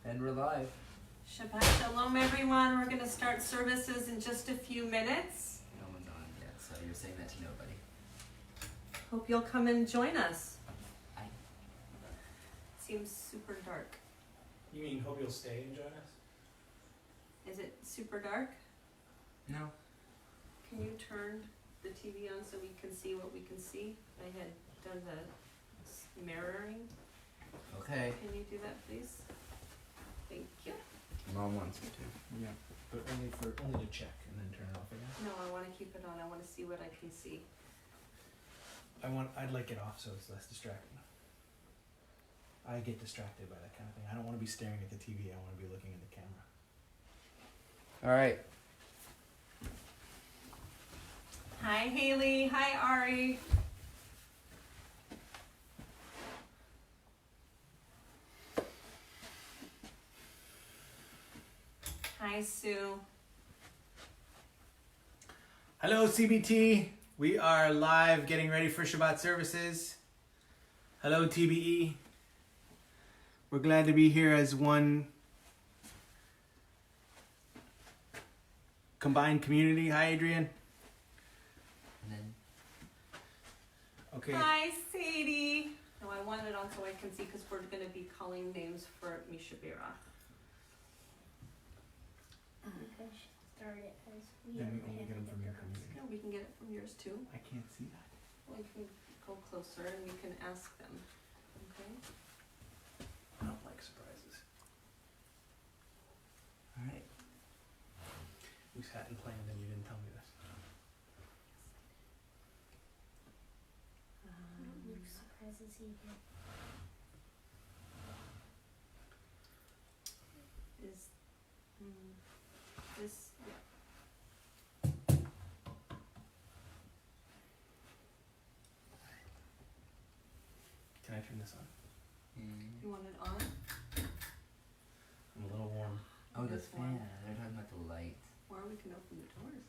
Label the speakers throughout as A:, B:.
A: And we're live.
B: Shabbat Shalom, everyone. We're going to start services in just a few minutes.
A: No one's on yet, so you're saying that to nobody.
B: Hope you'll come and join us.
A: Aye.
B: Seems super dark.
C: You mean hope you'll stay and join us?
B: Is it super dark?
A: No.
B: Can you turn the TV on so we can see what we can see? I had done the mirroring.
A: Okay.
B: Can you do that, please? Thank you.
A: Mom wants me to.
C: Yeah, but only to check and then turn it off again.
B: No, I want to keep it on. I want to see what I can see.
C: I'd like it off so it's less distracting. I get distracted by that kind of thing. I don't want to be staring at the TV. I want to be looking at the camera.
A: All right.
B: Hi, Haley. Hi, Ari. Hi, Sue.
C: Hello, CBT. We are live getting ready for Shabbat services. Hello, TBE. We're glad to be here as one combined community. Hi, Adrian.
A: And then.
C: Okay.
B: Hi, Sadie. No, I want it on so I can see because we're going to be calling names for Mishabira.
D: Start it as we
C: Then we only get them from your community.
B: Yeah, we can get it from yours too.
C: I can't see that.
B: Well, you can go closer and we can ask them. Okay.
C: I don't like surprises.
A: All right.
C: We sat and planned and you didn't tell me this.
D: Surprises either.
B: Is this, yeah.
C: Can I turn this on?
B: You want it on?
C: I'm a little warm.
A: Oh, the
B: This one.
A: fan. They're talking about the light.
B: Or we can open the doors.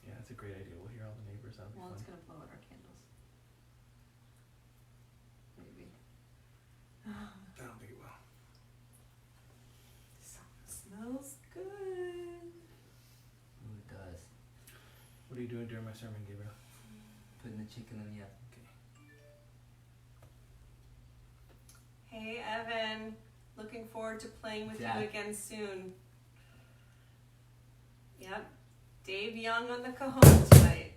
C: Yeah, that's a great idea. We'll hear all the neighbors. That'll be
B: Well,
C: fun.
B: it's going to blow out our candles. Maybe.
C: I don't think it will.
B: Smells good.
A: Ooh, it does.
C: What are you doing during my sermon, Gabriel?
A: Putting the chicken in the oven.
B: Hey, Evan. Looking forward to playing with
A: Yeah.
B: you again soon. Yep. Dave Young on the cajon tonight.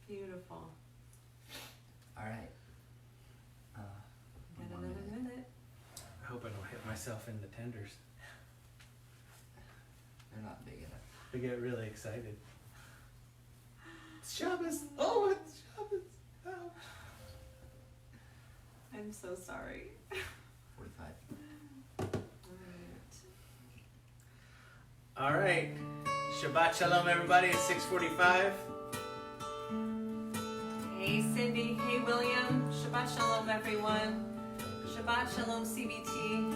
B: Beautiful.
A: All right.
B: Got
A: One more
B: another minute.
C: I hope I don't hit myself in the tenders.
A: They're not big enough.
C: I get really excited. It's Shabbos! Oh, it's Shabbos! Oh.
B: I'm so sorry.
A: 45.
C: All right. Shabbat Shalom, everybody. It's 6:45.
B: Hey, Cindy. Hey, William. Shabbat Shalom, everyone. Shabbat Shalom, CBT.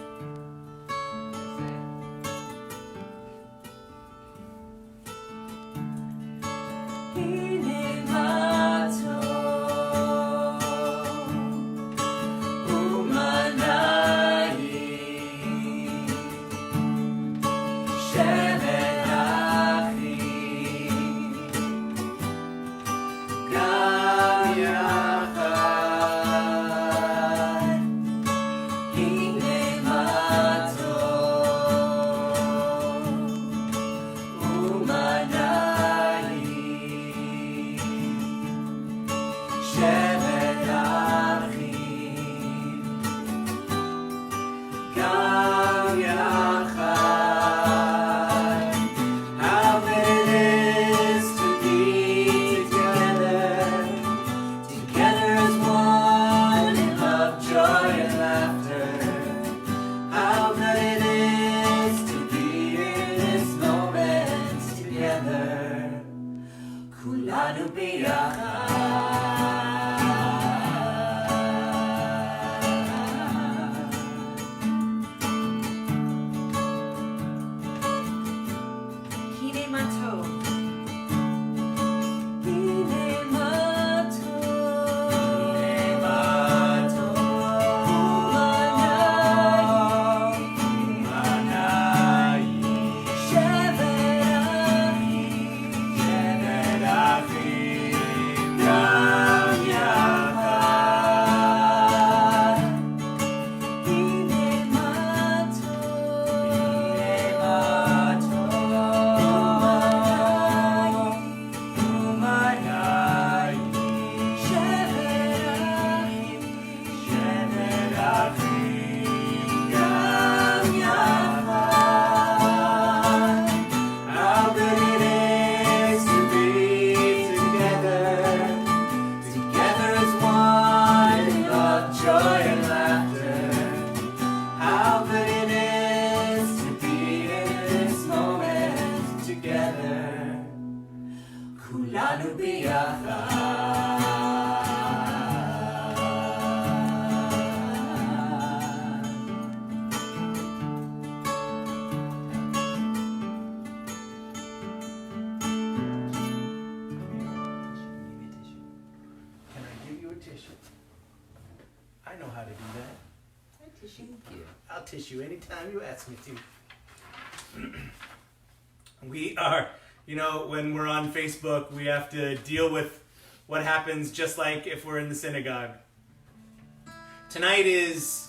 E: כולנו ביחד
C: you a tissue. I know how to do that.
A: Thank you.
C: I'll tissue anytime you ask me to. We are, when we're on Facebook, we have to deal with what happens just like if we're in the synagogue. Tonight is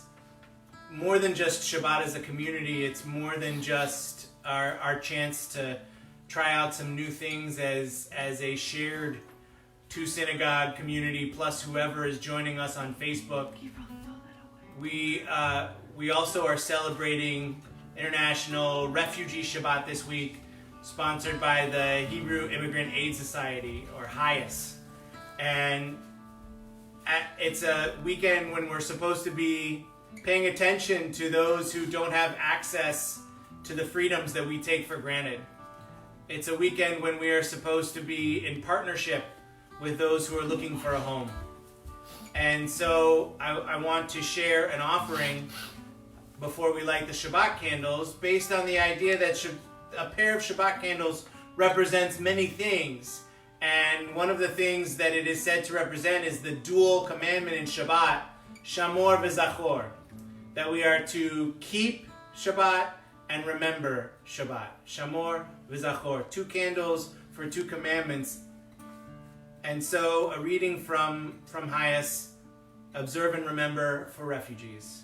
C: more than just Shabbat as a community. It's more than just our chance to try out some new things as a shared two-synagogue community, plus whoever is joining us on Facebook. We also are celebrating International Refugee Shabbat this week, sponsored by the Hebrew Immigrant Aid Society, or HIAS. And it's a weekend when we're supposed to be paying attention to those who don't have access to the freedoms that we take for granted. It's a weekend when we are supposed to be in partnership with those who are looking for a home. And so I want to share an offering before we light the Shabbat candles, based on the idea that a pair of Shabbat candles represents many things. And one of the things that it is said to represent is the dual commandment in Shabbat, Shamor v'Zachor, that we are to keep Shabbat and remember Shabbat. Shamor v'Zachor, 2 candles for 2 commandments. And so a reading from HIAS, observe and remember for refugees.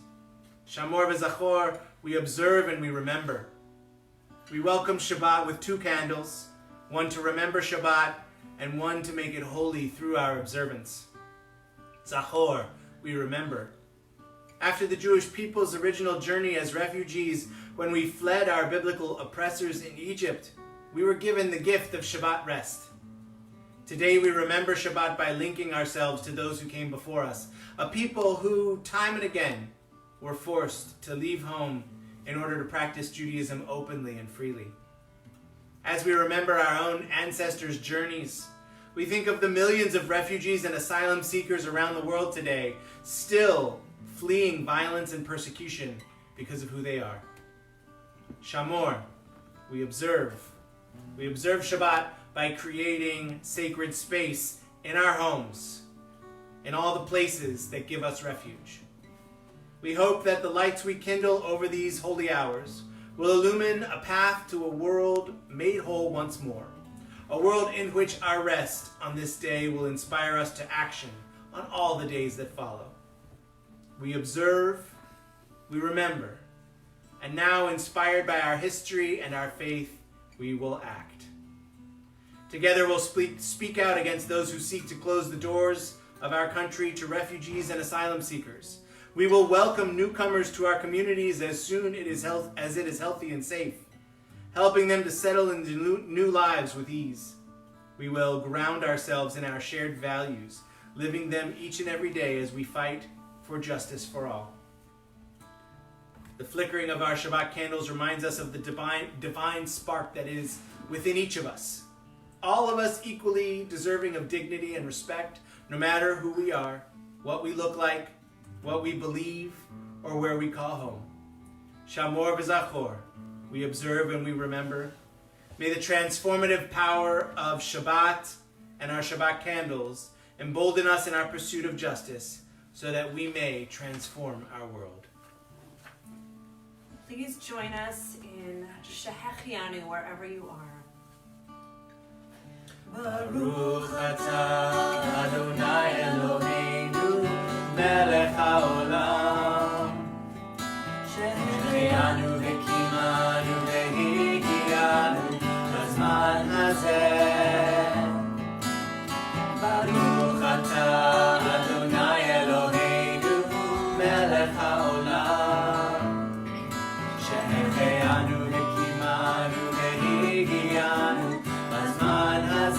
C: Shamor v'Zachor, we observe and we remember. We welcome Shabbat with 2 candles, one to remember Shabbat and one to make it holy through our observance. Zachor, we remember. After the Jewish people's original journey as refugees, when we fled our biblical oppressors in Egypt, we were given the gift of Shabbat rest. Today we remember Shabbat by linking ourselves to those who came before us, a people who, time and again, were forced to leave home in order to practice Judaism openly and freely. As we remember our own ancestors' journeys, we think of the millions of refugees and asylum seekers around the world today, still fleeing violence and persecution because of who they are. Shamor, we observe. We observe Shabbat by creating sacred space in our homes, in all the places that give us refuge. We hope that the lights we kindle over these holy hours will illumine a path to a world made whole once more, a world in which our rest on this day will inspire us to action on all the days that follow. We observe, we remember, and now, inspired by our history and our faith, we will act. Together we'll speak out against those who seek to close the doors of our country to refugees and asylum seekers. We will welcome newcomers to our communities as soon as it is healthy and safe, helping them to settle into new lives with ease. We will ground ourselves in our shared values, living them each and every day as we fight for justice for all. The flickering of our Shabbat candles reminds us of the divine spark that is within each of us. All of us equally deserving of dignity and respect, no matter who we are, what we look like, what we believe, or where we call home. Shamor v'Zachor, we observe and we remember. May the transformative power of Shabbat and our Shabbat candles embolden us in our pursuit of justice so that we may transform our world.
B: Please join us in Shehechianu wherever you are.
C: Baruch atah Adonai Eloheinu melech haolam shehechianu v'kimanu v'higiyanu b'zman hazeh. Baruch atah Adonai Eloheinu melech haolam shehechianu v'kimanu v'higiyanu b'zman hazeh.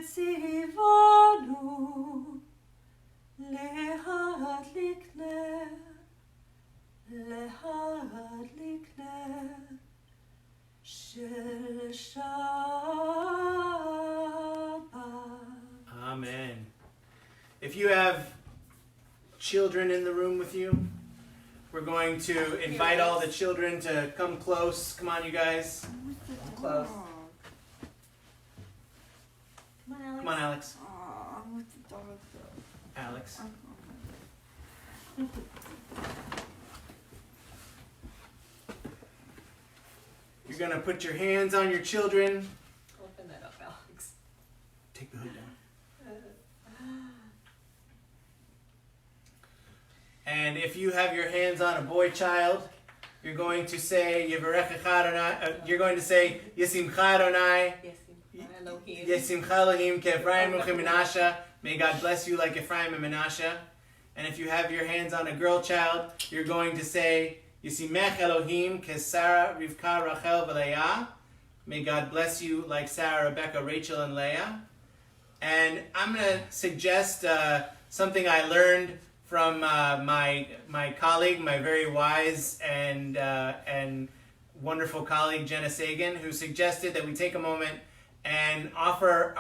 E: וציוונו להדליק נר, להדליק נר של Shabbat.
C: Amen. If you have children in the room with you, we're going to invite all the children to come close. Come on, you guys. Close.
D: Come on, Alex.
C: Come on, Alex.
E: With the dog though.
C: Alex. You're going to put your hands on your children.
B: Open that up, Alex.
C: Take the hood down. And if you have your hands on a boy child, you're going to say Yevarechecha Adonai. You're going to say Yesimcha Adonai.
B: Elohim.
C: Yesimcha Elohim ke'Ephraim u'chem Menashe. May God bless you like Ephraim and Menashe. And if you have your hands on a girl child, you're going to say Yesimech Elohim ke'Sarah Rivka Rachel v'Leah. May God bless you like Sarah, Rebecca, Rachel, and Leah. And I'm going to suggest something I learned from my colleague, my very wise and wonderful colleague Jenna Sagan, who suggested that we take a moment and offer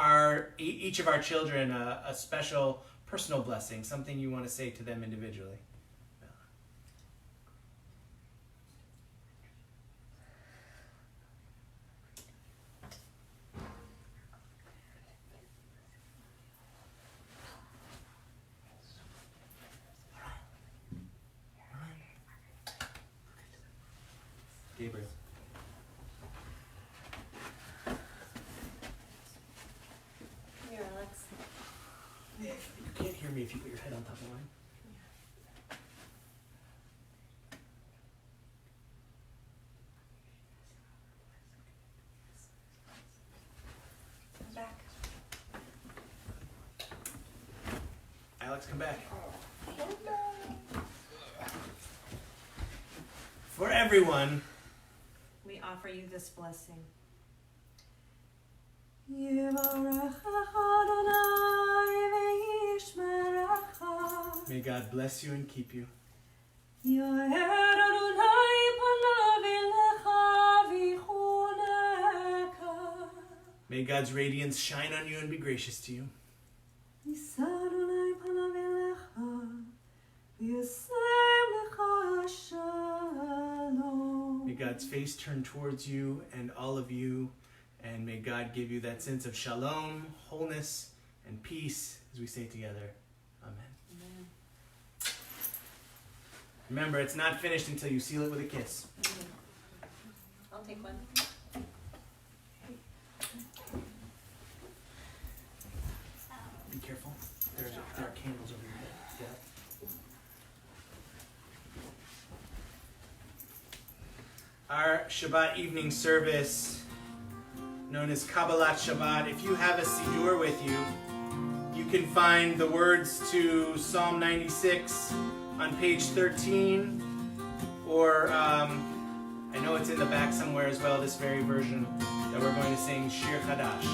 C: each of our children a special personal blessing, something you want to say to them individually. Gabriel.
B: Here, Alex.
C: You can't hear me if you put your head on top of mine.
B: Come back.
C: Alex, come back. For everyone,
B: We offer you this blessing.
C: may God bless you and keep you. May God's radiance shine on you and be gracious to you. May God's face turn towards you and all of you, and may God give you that sense of shalom, wholeness, and peace as we say together, Amen.
B: Amen.
C: Remember, it's not finished until you seal it with a kiss.
B: I'll take one.
C: Be careful. There are candles over your head. Yeah. Our Shabbat evening service, known as Kabbalat Shabbat, if you have a Siddur with you, you can find the words to Psalm 96 on page 13, or I know it's in the back somewhere as well, this very version that we're going to sing, Shir Chadash.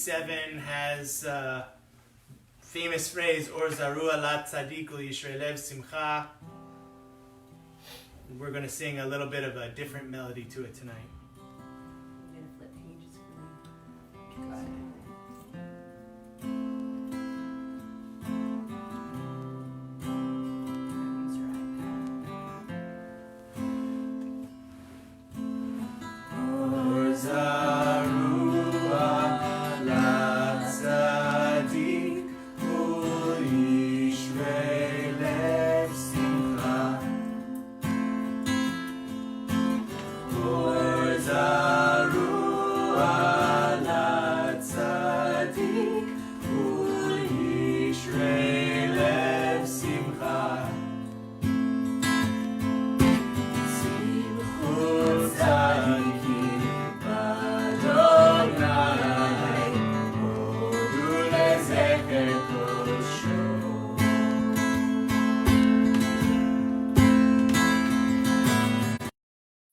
C: 57 has a famous phrase, Or zarua la tzadik u'yishrei lev simcha. We're going to sing a little bit of a different melody to it tonight.
B: I'm gonna flip pages for you.
A: Got it.
B: Use your iPad.
C: Or zarua la tzadik u'yishrei lev simcha. Or zarua la tzadik u'yishrei lev simcha. Simchut tzadikim b'Adonai, hodu lezecher kosho.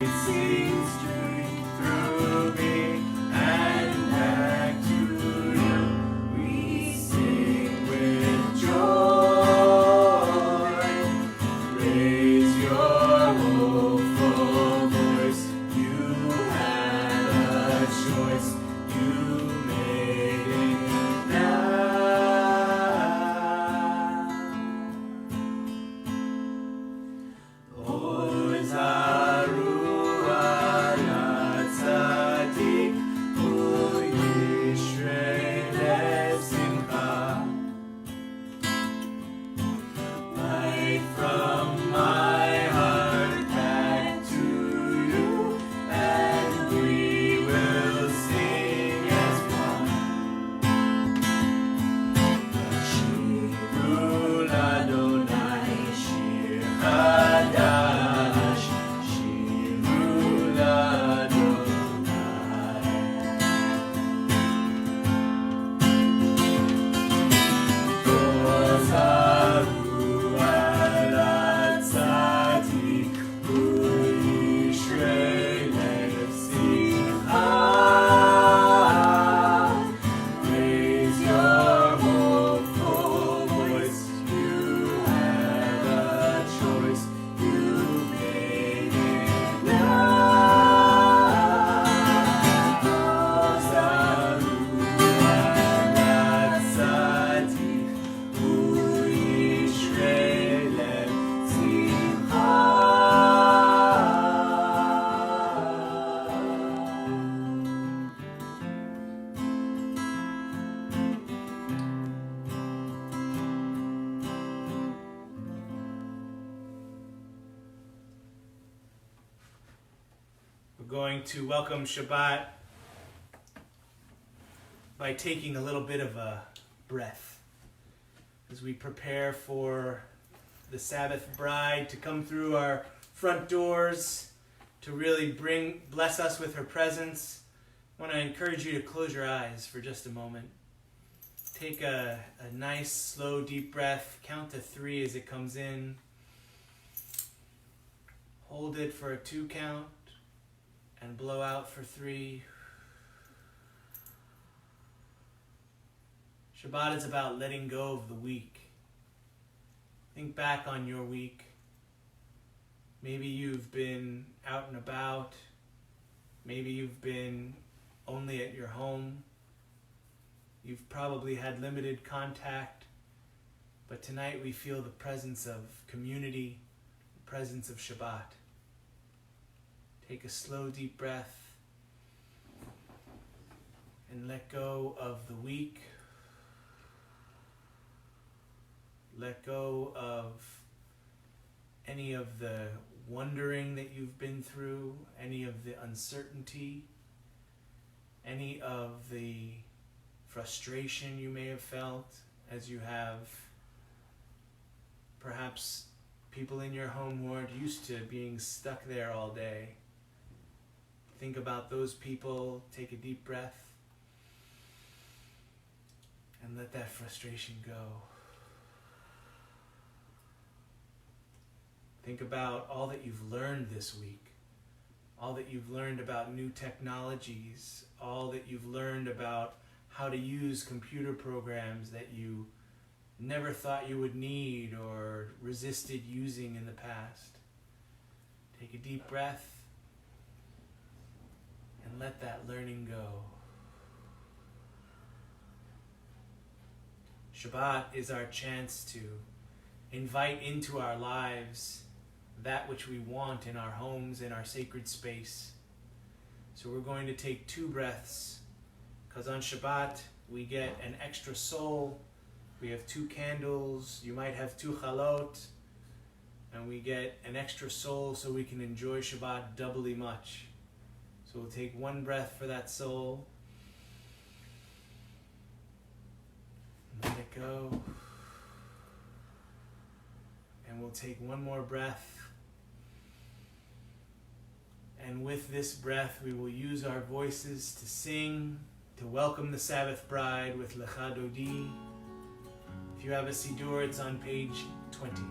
C: It sings straight through me and back to you. We sing with joy. Raise your hopeful voice. You had a choice. You made it now. Or zarua la tzadik u'yishrei lev simcha. Light from my heart back to you, and we will sing as one. Shiru l'Adonai shir chadash, shiru l'Adonai. Or zarua la tzadik u'yishrei lev simcha. Raise your hopeful voice. You had a choice. You made it now. Or zarua la tzadik u'yishrei lev simcha. We're going to welcome Shabbat by taking a little bit of a breath as we prepare for the Sabbath bride to come through our front doors to really bless us with her presence. I want to encourage you to close your eyes for just a moment. Take a nice, slow, deep breath. Count to 3 as it comes in. Hold it for a 2 count and blow out for 3. Shabbat is about letting go of the week. Think back on your week. Maybe you've been out and about. Maybe you've been only at your home. You've probably had limited contact. But tonight we feel the presence of community, the presence of Shabbat. Take a slow, deep breath and let go of the week. Let go of any of the wondering that you've been through, any of the uncertainty, any of the frustration you may have felt as you have perhaps people in your home who aren't used to being stuck there all day. Think about those people, take a deep breath, and let that frustration go. Think about all that you've learned this week, all that you've learned about new technologies, all that you've learned about how to use computer programs that you never thought you would need or resisted using in the past. Take a deep breath and let that learning go. Shabbat is our chance to invite into our lives that which we want in our homes, in our sacred space. So we're going to take 2 breaths, because on Shabbat we get an extra soul. We have 2 candles, you might have 2 chalot, and we get an extra soul so we can enjoy Shabbat doubly much. So we'll take 1 breath for that soul. Let it go. And we'll take 1 more breath. And with this breath, we will use our voices to sing, to welcome the Sabbath bride with Lecha Dodi. If you have a Siddur, it's on page 20.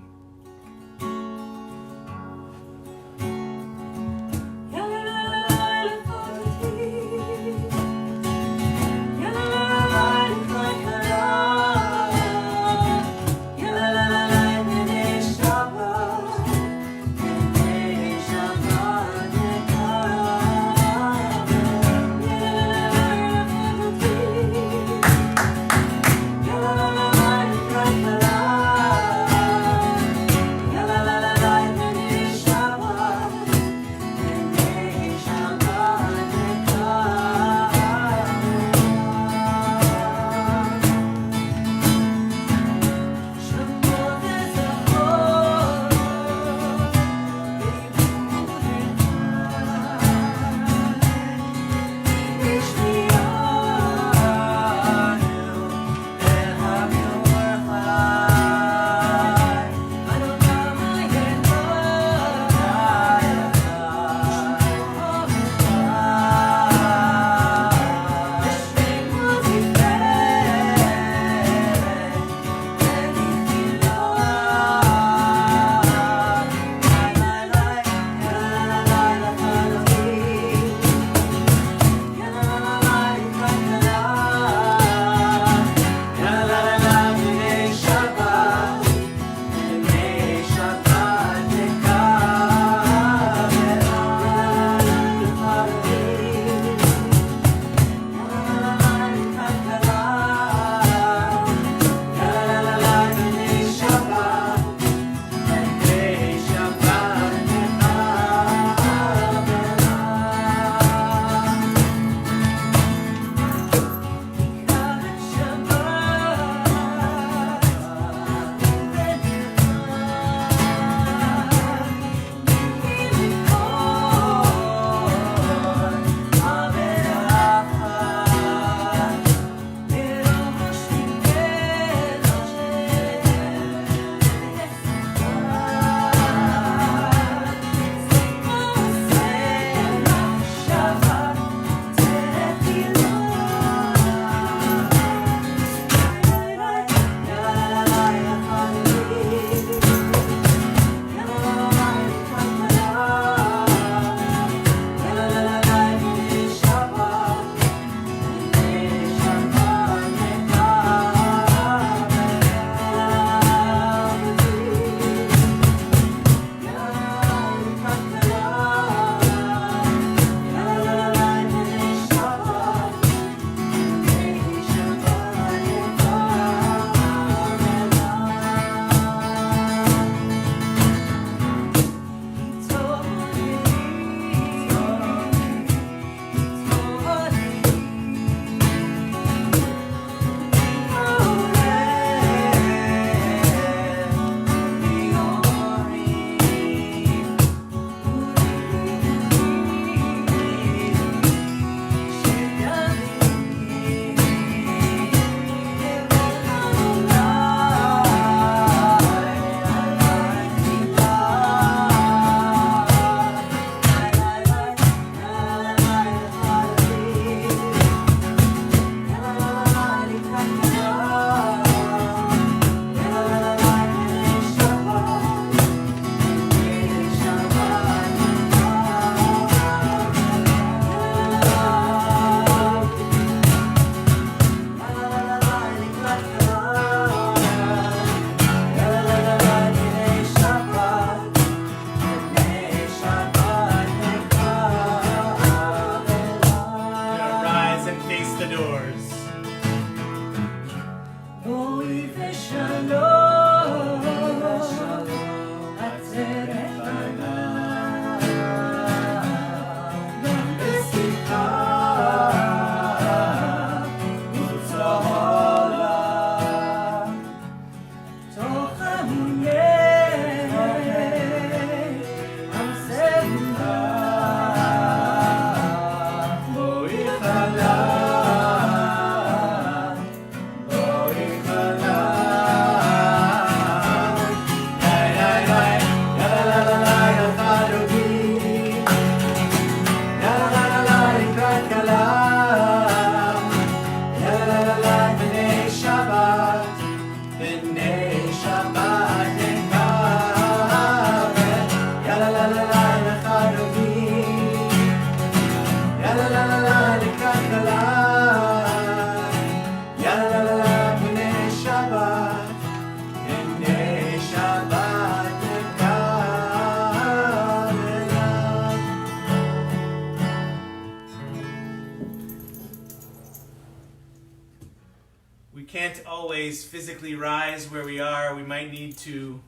C: We can't always physically rise where we are. We might need to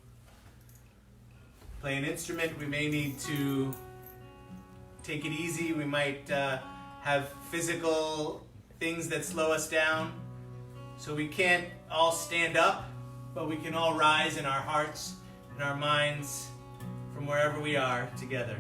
C: play an instrument. We may need to take it easy. We might have physical things that slow us down. So we can't all stand up, but we can all rise in our hearts and our minds from wherever we are together.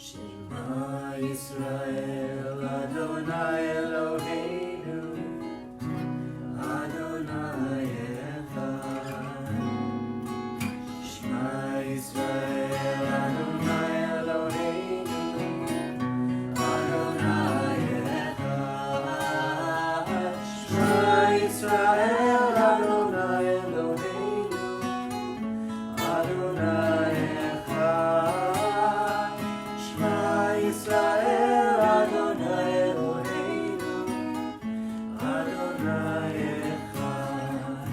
D: Shema Yisrael Adonai Eloheinu Adonai Echad. Shema Yisrael Adonai Eloheinu Adonai Echad. Shema Yisrael Adonai Eloheinu Adonai Echad. Shema Yisrael Adonai Eloheinu Adonai Echad.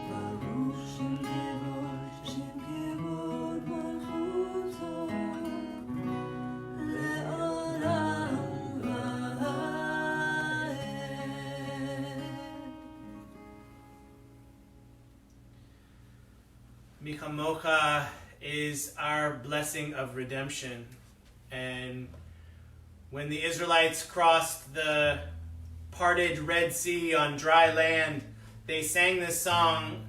D: Baruch Shem Kevod Malchuto Le'olam va'ed.
C: Michamocha is our blessing of redemption. And when the Israelites crossed the parted Red Sea on dry land, they sang this song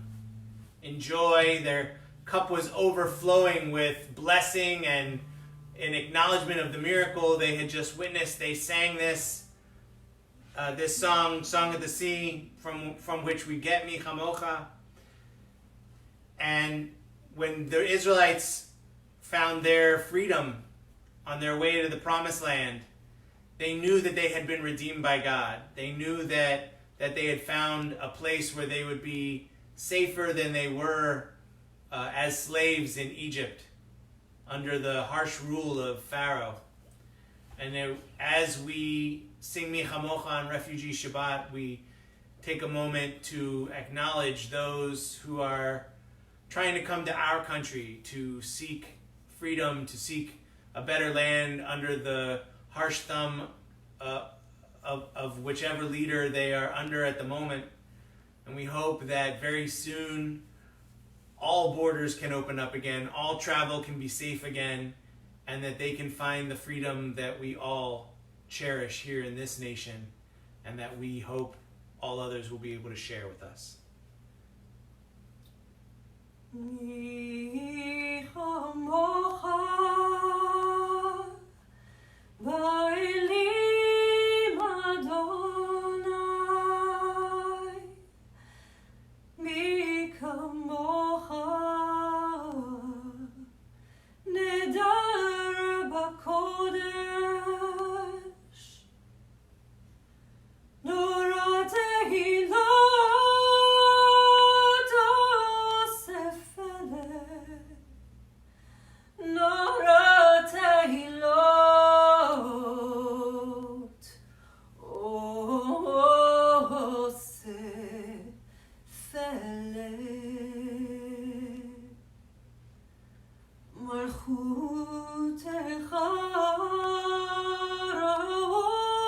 C: in joy. Their cup was overflowing with blessing and in acknowledgement of the miracle they had just witnessed. They sang this song, Song of the Sea, from which we get Michamocha. And when the Israelites found their freedom on their way to the Promised Land, they knew that they had been redeemed by God. They knew that they had found a place where they would be safer than they were as slaves in Egypt under the harsh rule of Pharaoh. And as we sing Michamocha on Refugee Shabbat, we take a moment to acknowledge those who are trying to come to our country to seek freedom, to seek a better land under the harsh thumb of whichever leader they are under at the moment. And we hope that very soon all borders can open up again, all travel can be safe again, and that they can find the freedom that we all cherish here in this nation, and that we hope all others will be able to share with us.
E: Michamocha Va'elim Adonai Mi kamocha Nedar b'kodesh Nora tehilot osef eleh Nora tehilot osef eleh Malchutecha ra'ovanecha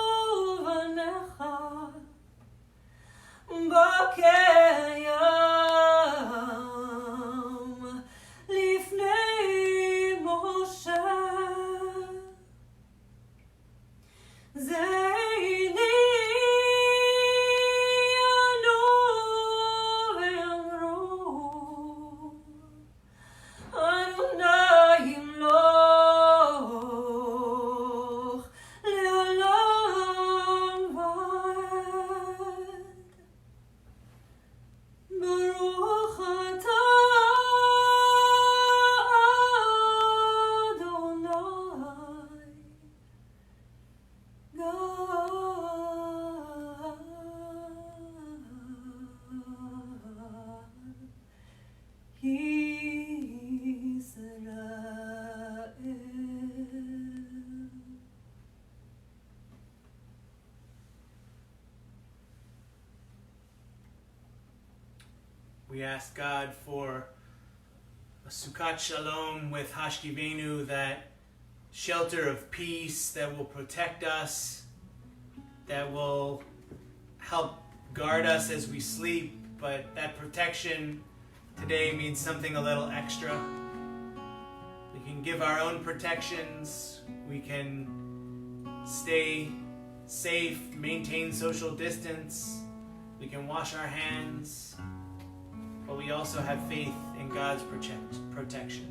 E: b'keyam lifnei Moshe Zeini anu ve'amru Adonai yimloch le'olam va'ed. Baruch atah Adonai God Yisrael.
C: We ask God for a Sukkot Shalom with Hashkivenu, that shelter of peace that will protect us, that will help guard us as we sleep, but that protection today means something a little extra. We can give our own protections, we can stay safe, maintain social distance, we can wash our hands, but we also have faith in God's protection.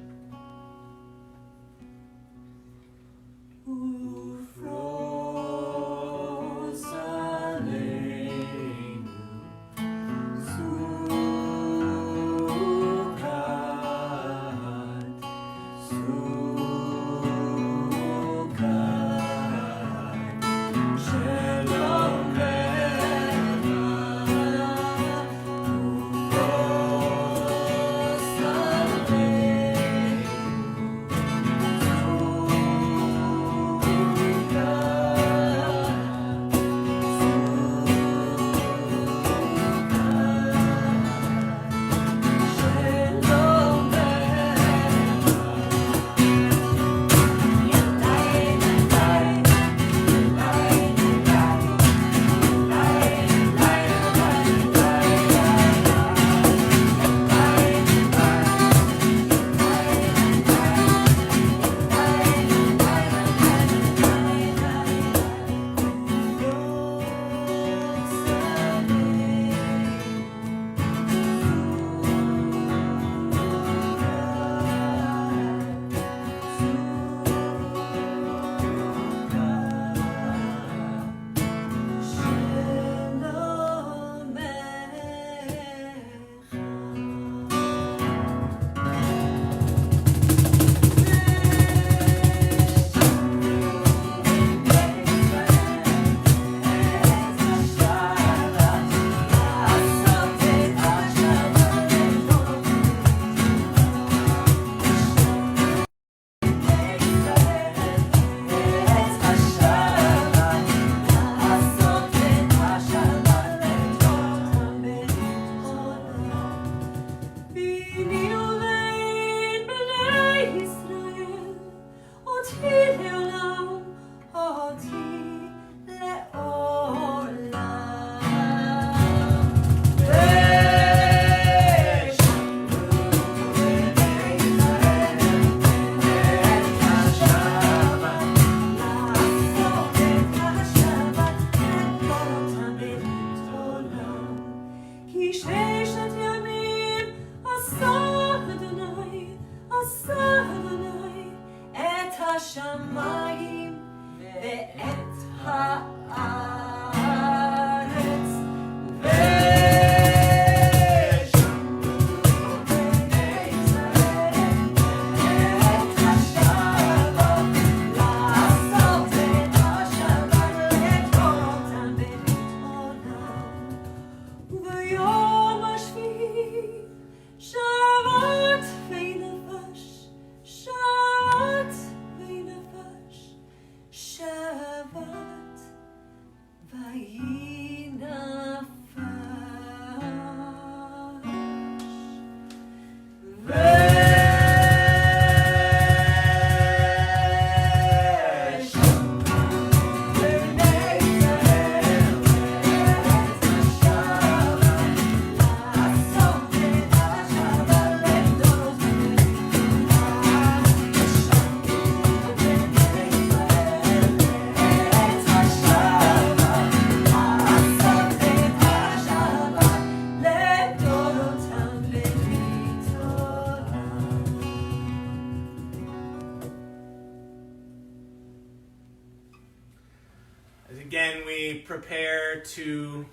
C: prepare to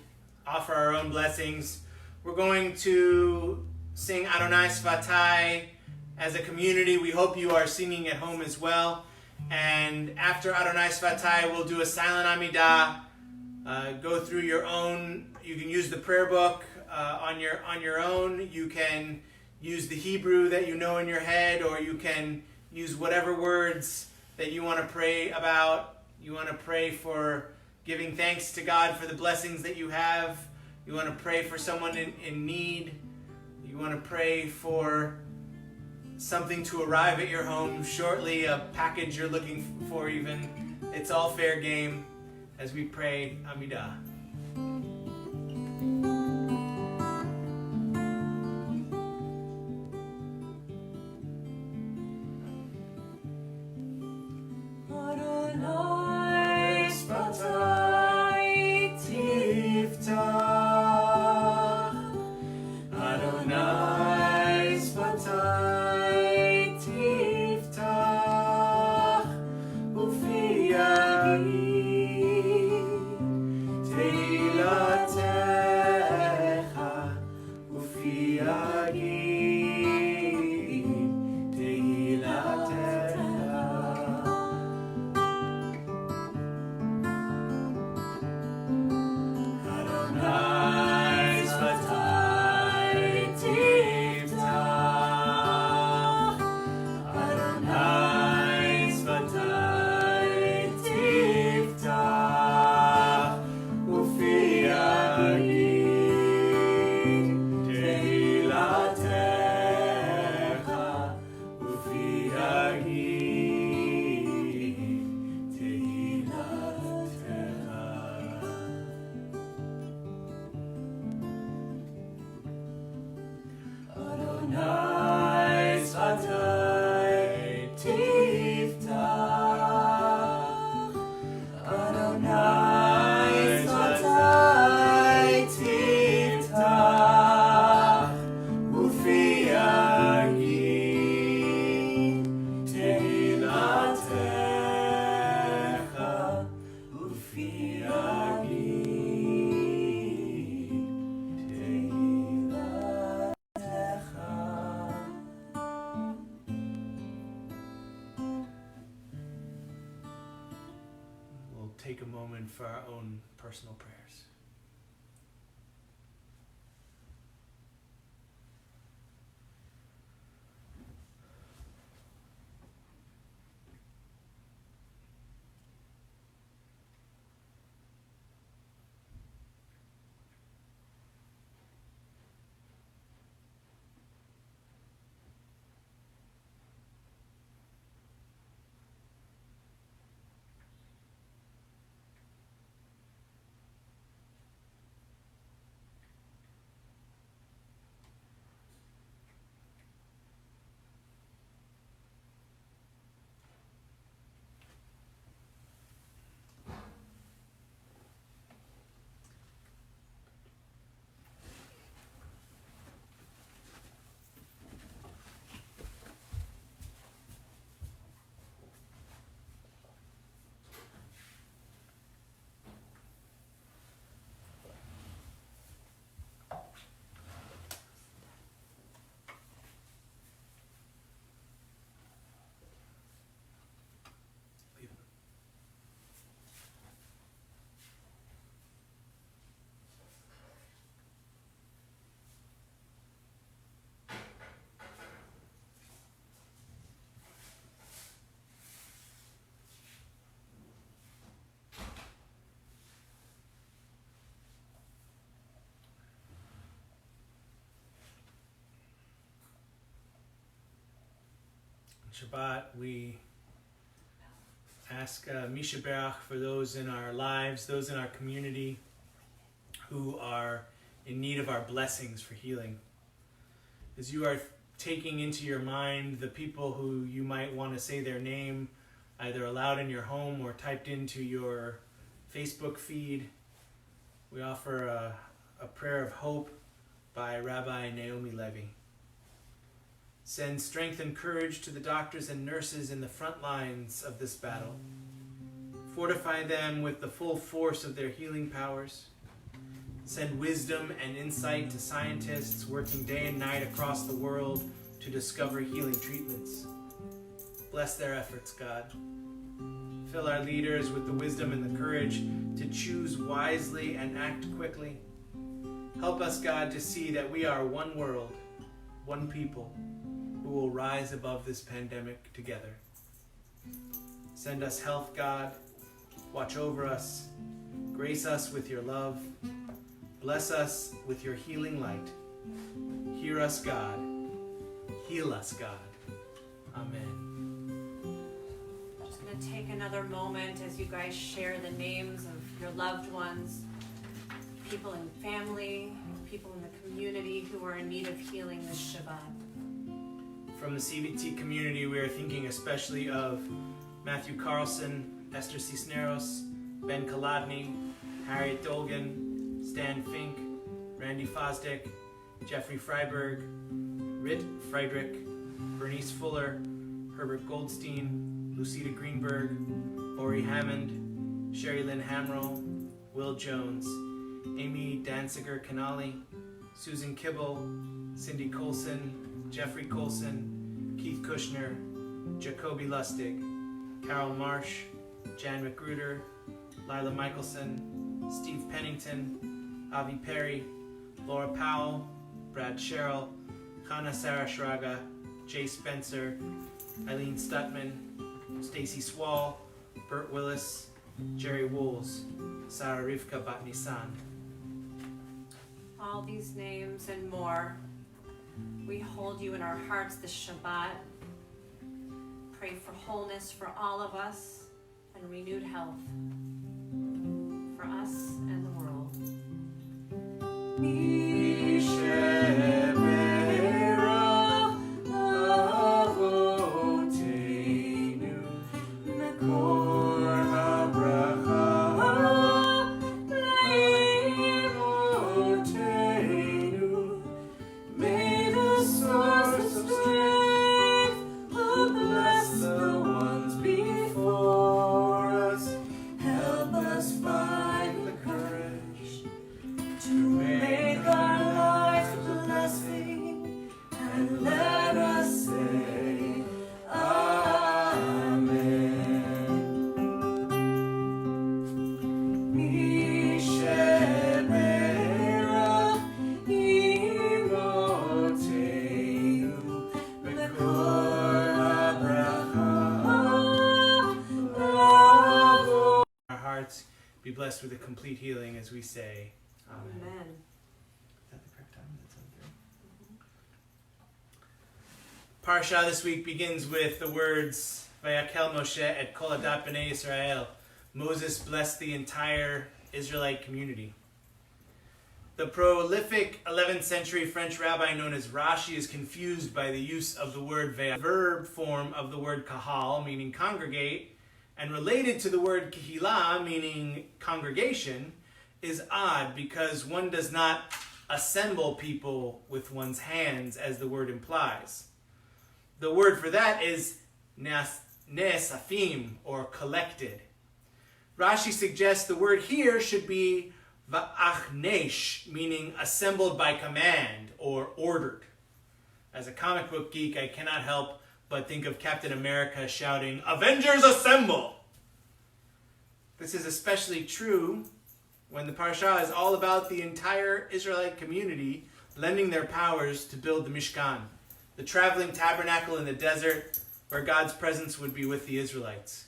C: offer our own blessings, we're going to sing Adonai Svatai as a community. We hope you are singing at home as well. And after Adonai Svatai, we'll do a silent Amidah. Go through your own. You can use the prayer book on your own. You can use the Hebrew that you know in your head, or you can use whatever words that you want to pray about. You want to pray for giving thanks to God for the blessings that you have. You want to pray for someone in need. You want to pray for something to arrive at your home shortly, a package you're looking for even. It's all fair game as we pray Amidah.
D: Adonai Svatai Tiftach, Adonai Svatai Tiftach, Ufi Yagid Teilatecha, Ufi Yagid Teilatecha. Adonai Svatai Tiftach, Adonai Svatai Tiftach, Ufi Yagid Teilatecha, Ufi Yagid Teilatecha. Adonai Svatai Tiftach, Adonai Svatai Tiftach, Ufi Yagid Teilatecha, Ufi Yagid Teilatecha.
C: We'll take a moment for our own personal prayers. Shabbat, we ask Misha Berach for those in our lives, those in our community who are in need of our blessings for healing. As you are taking into your mind the people who you might want to say their name either aloud in your home or typed into your Facebook feed, we offer a prayer of hope by Rabbi Naomi Levy. Send strength and courage to the doctors and nurses in the front lines of this battle. Fortify them with the full force of their healing powers. Send wisdom and insight to scientists working day and night across the world to discover healing treatments. Bless their efforts, God. Fill our leaders with the wisdom and the courage to choose wisely and act quickly. Help us, God, to see that we are one world, one people, who will rise above this pandemic together. Send us health, God. Watch over us. Grace us with your love. Bless us with your healing light. Hear us, God. Heal us, God. Amen.
B: I'm just going to take another moment as you guys share the names of your loved ones, people in family, people in the community who are in need of healing this Shabbat.
C: From the CBT community, we are thinking especially of Matthew Carlson, Esther Cisneros, Ben Kaladny, Harriet Dolgan, Stan Fink, Randy Fosdick, Jeffrey Freiberg, Rit Friedrich, Bernice Fuller, Herbert Goldstein, Lucida Greenberg, Ori Hammond, Sherry Lynn Hamrell, Will Jones, Amy Danziger Canali, Susan Kibble, Cindy Colson, Jeffrey Colson, Keith Kushner, Jacoby Lustig, Carol Marsh, Jan McGruder, Lila Michelson, Steve Pennington, Avi Perry, Laura Powell, Brad Sherrill, Hannah Sarah Shraga, Jay Spencer, Eileen Stutman, Stacy Swall, Bert Willis, Jerry Wools, Sarah Rivka Bat Nissan.
B: All these names and more, we hold you in our hearts this Shabbat. Pray for wholeness for all of us and renewed health for us and the world.
C: Be blessed with a complete healing as we say, Amen.
B: Amen.
C: Is that the correct time? That's Parsha this week begins with the words, Vayakel Moshe et kol adat b'nei Yisrael. Moses blessed the entire Israelite community. The prolific 11th century French rabbi known as Rashi is confused by the use of the word Vaya, verb form of the word kahal, meaning congregate, and related to the word kehillah, meaning congregation, is odd because one does not assemble people with one's hands as the word implies. The word for that is ne'esafim, or collected. Rashi suggests the word here should be va'achnesh, meaning assembled by command or ordered. As a comic book geek, I cannot help but think of Captain America shouting, "Avengers assemble!" This is especially true when the Parsha is all about the entire Israelite community lending their powers to build the Mishkan, the traveling tabernacle in the desert where God's presence would be with the Israelites.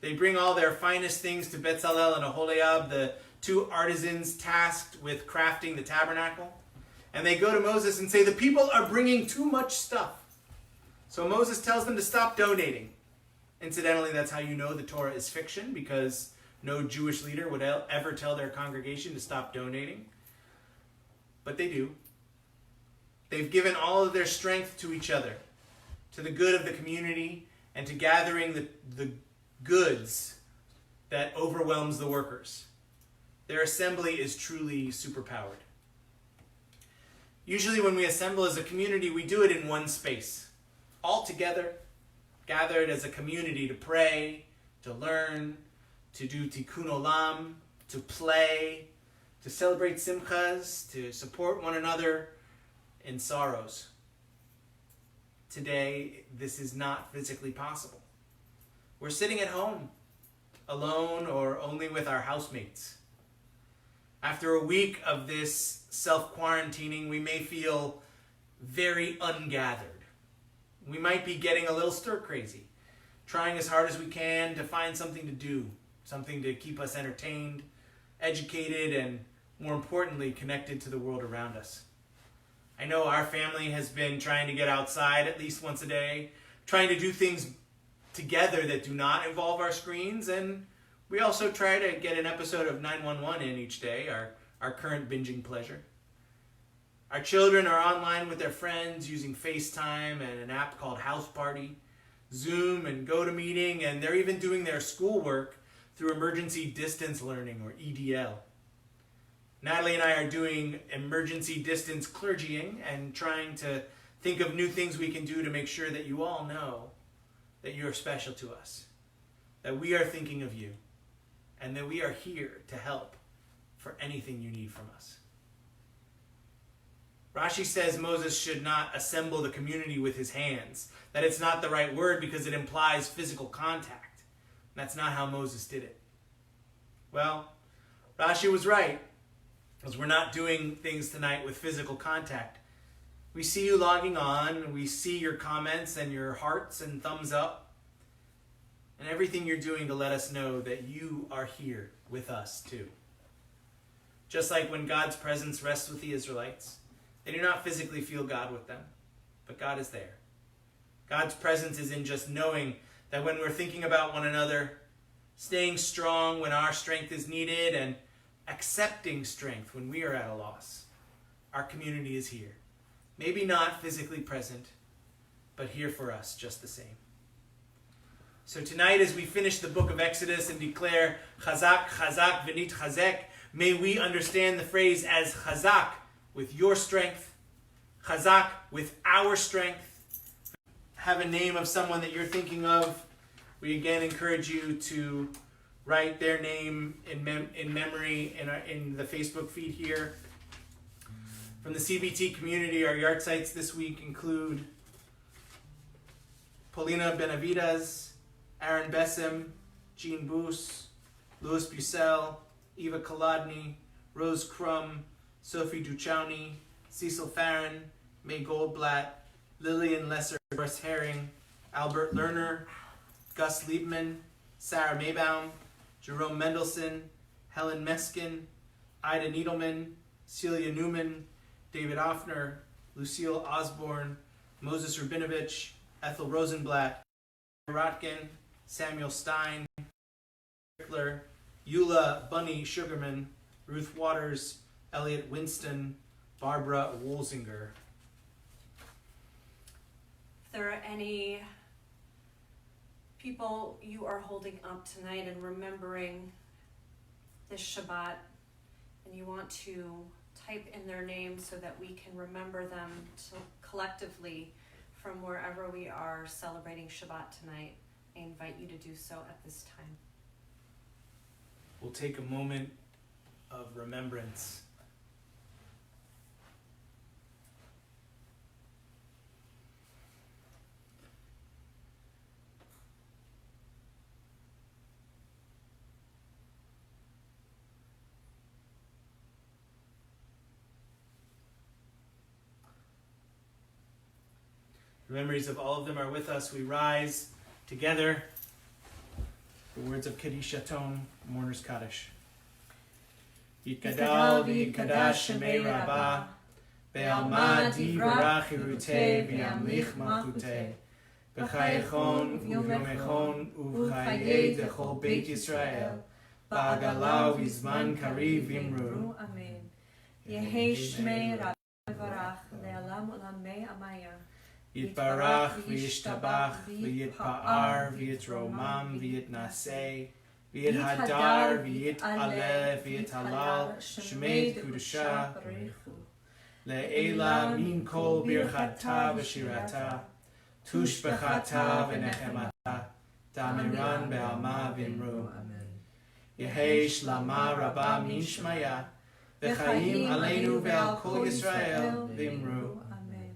C: They bring all their finest things to Betzalel and Aholiab, the two artisans tasked with crafting the tabernacle, and they go to Moses and say, the people are bringing too much stuff. So Moses tells them to stop donating. Incidentally, that's how you know the Torah is fiction, because no Jewish leader would ever tell their congregation to stop donating. But they do. They've given all of their strength to each other, to the good of the community, and to gathering the goods that overwhelms the workers. Their assembly is truly superpowered. Usually when we assemble as a community, we do it in one space, all together, gathered as a community to pray, to learn, to do tikkun olam, to play, to celebrate simchas, to support one another in sorrows. Today, this is not physically possible. We're sitting at home, alone or only with our housemates. After a week of this self-quarantining, we may feel very ungathered. We might be getting a little stir-crazy, trying as hard as we can to find something to do, something to keep us entertained, educated, and more importantly, connected to the world around us. I know our family has been trying to get outside at least once a day, trying to do things together that do not involve our screens, and we also try to get an episode of 911 in each day, our current binging pleasure. Our children are online with their friends using FaceTime and an app called House Party, Zoom and GoToMeeting, and they're even doing their schoolwork through emergency distance learning, or EDL. Natalie and I are doing emergency distance clergying and trying to think of new things we can do to make sure that you all know that you are special to us, that we are thinking of you, and that we are here to help for anything you need from us. Rashi says Moses should not assemble the community with his hands, that it's not the right word because it implies physical contact. That's not how Moses did it. Well, Rashi was right, because we're not doing things tonight with physical contact. We see you logging on, we see your comments and your hearts and thumbs up, and everything you're doing to let us know that you are here with us too. Just like when God's presence rests with the Israelites, they do not physically feel God with them, but God is there. God's presence is in just knowing that when we're thinking about one another, staying strong when our strength is needed, and accepting strength when we are at a loss, our community is here. Maybe not physically present, but here for us just the same. So tonight, as we finish the book of Exodus and declare Chazak, Chazak, V'nit Chazek, may we understand the phrase as Chazak, with your strength, Chazak, with our strength. Have a name of someone that you're thinking of. We again encourage you to write their name in memory in the Facebook feed here. From the CBT community, our yard sites this week include Paulina Benavides, Aaron Bessim, Jean Boos, Louis Bucell, Eva Kolodny, Rose Crum, Sophie Duchowny, Cecil Farron, May Goldblatt, Lillian Lesser, Doris Herring, Albert Lerner, Gus Liebman, Sarah Maybaum, Jerome Mendelson, Helen Meskin, Ida Needleman, Celia Newman, David Offner, Lucille Osborne, Moses Rubinovich, Ethel Rosenblatt, Rotkin, Samuel Stein, Rickler, Eula Bunny Sugarman, Ruth Waters, Elliot Winston, Barbara Wolsinger.
B: If there are any people you are holding up tonight and remembering this Shabbat, and you want to type in their name so that we can remember them collectively from wherever we are celebrating Shabbat tonight, I invite you to do so at this time.
C: We'll take a moment of remembrance. The memories of all of them are with us. We rise together. The words of Kaddish Yatom, Mourner's Kaddish. Yitkadal v'yitkadash shemei Rabbah, be'alma divrach hirutei v'yamlich malchutei, b'chayechon u'v'yomechon u'v'chayei dechol Beit Yisrael, ba'agala v'zman kariv v'imru.
E: Amen. Yehei shmei Rabbi v'varach le'alam u'lamei amaya.
C: Yitbarach v'yishtabach v'yitpa'ar v'yitromam v'yitnaseh v'yithadar v'yit'aleh v'yithalal shmei kudusha le'ela min kol birchata v'shirata tushbechata v'nechemata damiran be'alma v'imru. Yehei Shlama Rabba Mishmaya. V'chaim Aleinu ve'al Kol Yisrael V'imru.
E: Amen.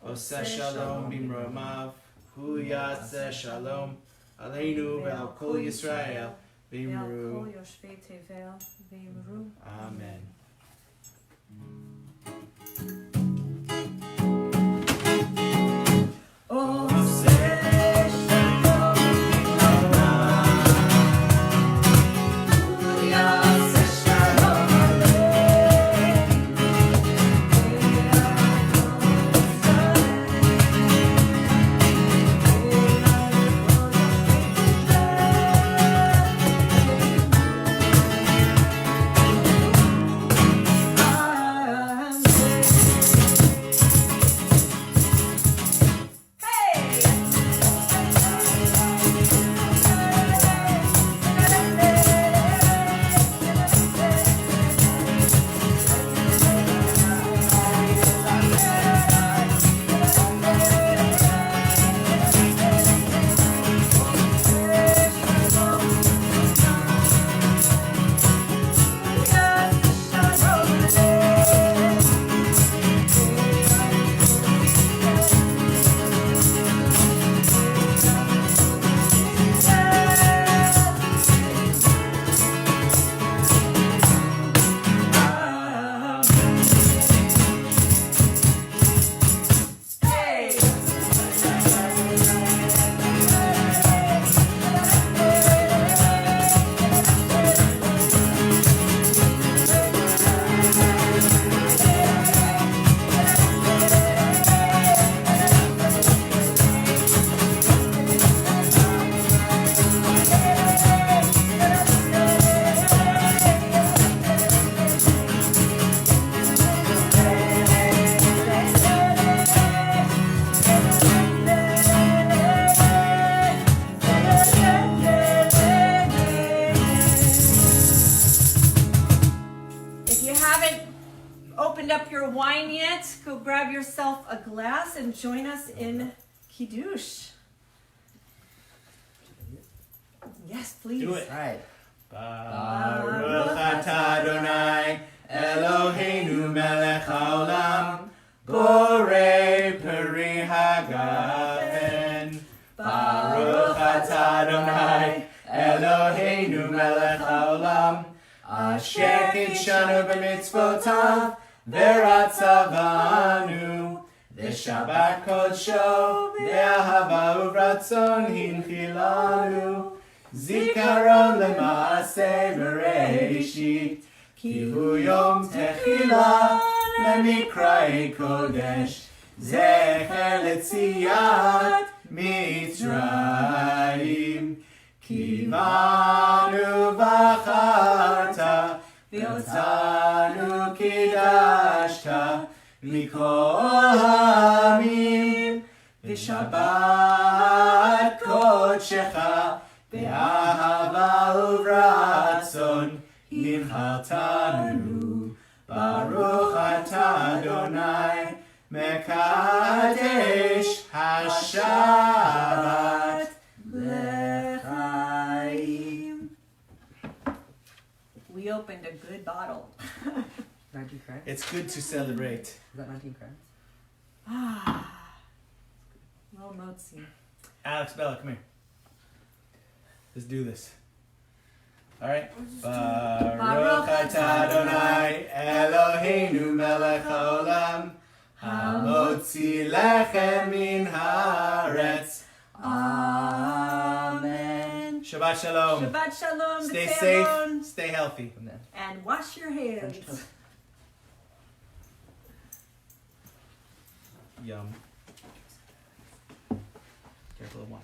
C: Oseh Shalom Bimromav. Hu Yatzeh Shalom Aleinu ve'al Kol Yisrael V'imru.
E: Ve'al kol yoshvei tevel v'imru.
C: Amen.
E: Wine yet, go grab yourself a glass and join us in Kiddush. Yes, please.
C: Do it.
D: All right.
C: Baruch atah Adonai Eloheinu melech haolam borei peri hagafen. Baruch atah Adonai Eloheinu melech haolam asher kidshanu b'mitzvotav v'ratzavanu v'shabbat kodsho v'ahava uvratzon hinchilanu zikaron lema'aseh bereishit ki hu yom techila lemikra'ei kodesh zecher letziyat mitzrayim ki banu v'acharta v'otanu kidashta mikol ha'amim v'shabbat kodshecha v'ahava uvratzon hinchaltanu Baruch atah Adonai mekadesh hashabbat l'chaim.
E: We opened a good bottle.
D: 19 crowns?
C: It's good to celebrate.
D: Is that 19 crowns?
E: Well, motzi.
C: Alex, Bella, come here. Let's do this. All right. Baruch atah Adonai Eloheinu melech haolam hamotzi lechem min haaretz.
E: Amen.
C: Shabbat shalom.
E: Shabbat shalom.
C: Stay
E: b'tei
C: safe.
E: Amon.
C: Stay healthy.
E: And wash your hands.
C: Yum. Careful of one.